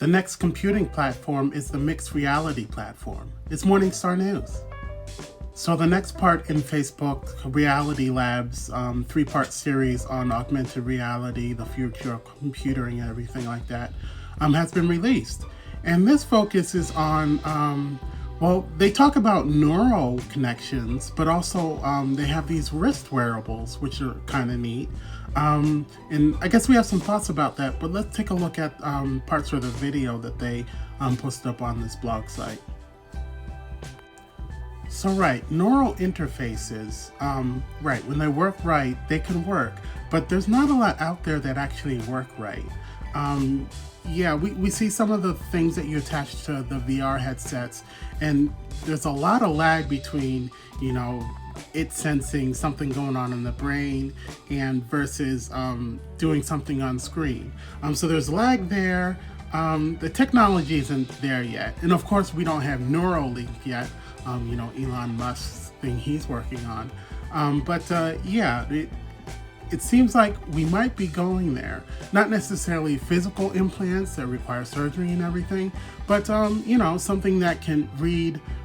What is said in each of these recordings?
The next computing platform is the mixed reality platform. It's Morningstar News. So the next part in Facebook Reality Labs 3-part series on augmented reality, the future of computing and everything like that, has been released. And this focuses on, well, they talk about neural connections, but also they have these wrist wearables, which are kind of neat. And I guess we have some thoughts about that, but let's take a look at parts of the video that they posted up on this blog site. So right, neural interfaces, right, when they work right, they can work, but there's not a lot out there that actually work right. Yeah, we see some of the things that you attach to the VR headsets, and there's a lot of lag between, you know, it sensing something going on in the brain and versus doing something on screen. So there's lag there. The technology isn't there yet. And of course, we don't have Neuralink yet, you know, Elon Musk's thing he's working on. Yeah, it seems like we might be going there. Not necessarily physical implants that require surgery and everything, but you know, something that can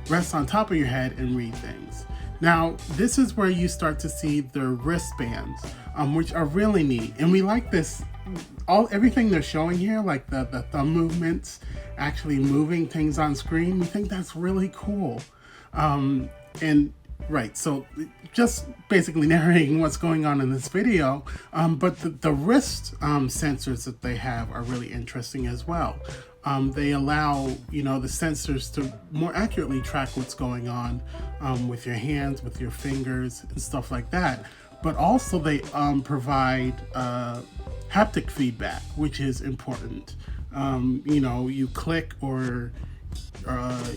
rest on top of your head and read things. Now, this is where you start to see the wristbands, which are really neat. And we like this, everything they're showing here, like the thumb movements, actually moving things on screen. We think that's really cool. And right, so just basically narrating what's going on in this video, but the wrist sensors that they have are really interesting as well. They allow, you know, the sensors to more accurately track what's going on with your hands, with your fingers, and stuff like that. But also they provide haptic feedback, which is important. You know, you click or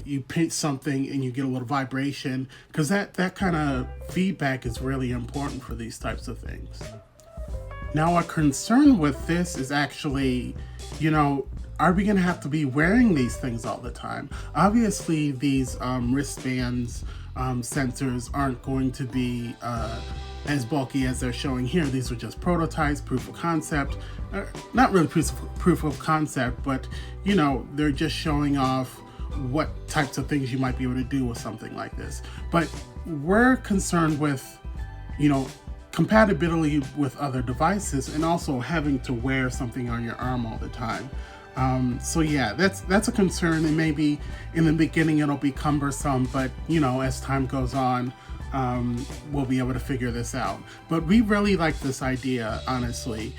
you pinch something and you get a little vibration, because that kind of feedback is really important for these types of things. Now, our concern with this is actually, you know, are we going to have to be wearing these things all the time? Obviously, these wristbands sensors aren't going to be as bulky as they're showing here. These are just prototypes, proof of concept. Not really proof of concept, but, you know, they're just showing off what types of things you might be able to do with something like this. But we're concerned with, you know, compatibility with other devices and also having to wear something on your arm all the time. So yeah, that's a concern, and maybe in the beginning it'll be cumbersome, but you know, as time goes on, we'll be able to figure this out. But we really like this idea, honestly,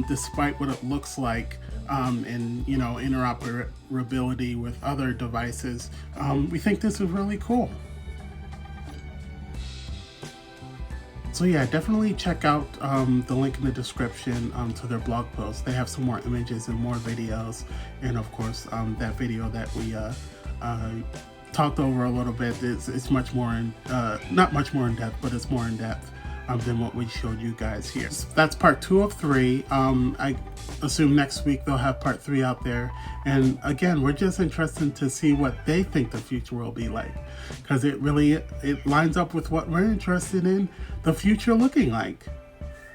despite what it looks like, and you know, interoperability with other devices. We think this is really cool. So yeah, definitely check out the link in the description to their blog post. They have some more images and more videos, and of course that video that we talked over a little bit is much more not much more in depth, but it's more in depth than what we showed you guys here. So that's part 2 of 3. I assume next week they'll have part 3 out there, and again, we're just interested to see what they think the future will be like, because it lines up with what we're interested in the future looking like.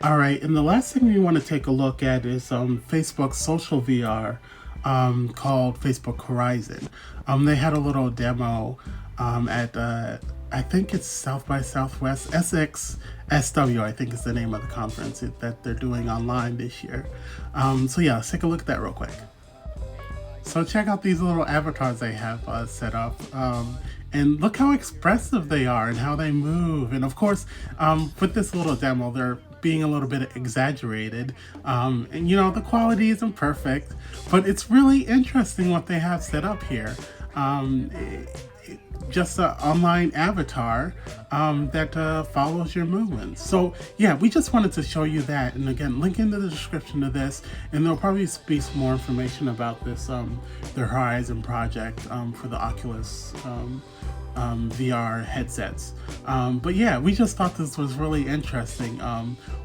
All right, and the last thing we want to take a look at is Facebook's social VR called Facebook Horizon. They had a little demo at I think it's South by Southwest, SXSW, I think is the name of the conference that they're doing online this year. So yeah, let's take a look at that real quick. So check out these little avatars they have set up. And look how expressive they are and how they move. And of course, with this little demo, they're being a little bit exaggerated. And you know, the quality isn't perfect, but it's really interesting what they have set up here. Just an online avatar that follows your movements. So yeah, we just wanted to show you that. And again, link in the description of this, and there'll probably be some more information about this, their Horizon project for the Oculus VR headsets. But yeah, we just thought this was really interesting,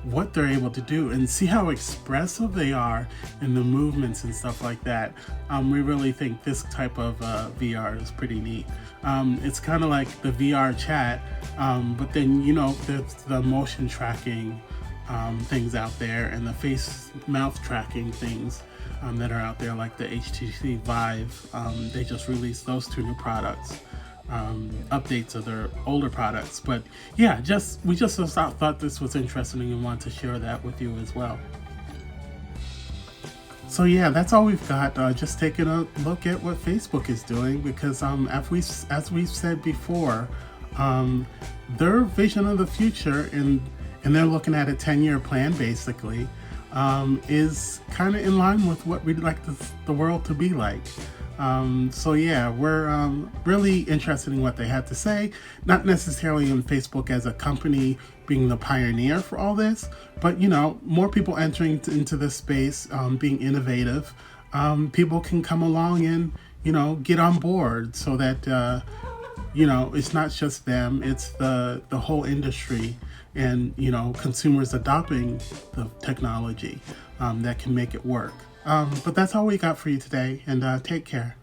what they're able to do, and see how expressive they are in the movements and stuff like that. We really think this type of VR is pretty neat. It's kind of like the VR chat, but then, you know, there's the motion tracking things out there, and the face mouth tracking things that are out there, like the HTC Vive. They just released those two new products, updates of their older products. But yeah, we just thought this was interesting and want to share that with you as well. So yeah, that's all we've got. Just taking a look at what Facebook is doing, because as we've said before, their vision of the future, and they're looking at a 10-year plan basically, is kind of in line with what we'd like the world to be like. So yeah, we're really interested in what they had to say, not necessarily in Facebook as a company being the pioneer for all this, but more people entering into this space, being innovative. People can come along and get on board, so that it's not just them, it's the whole industry, and consumers adopting the technology that can make it work. But that's all we got for you today, and take care.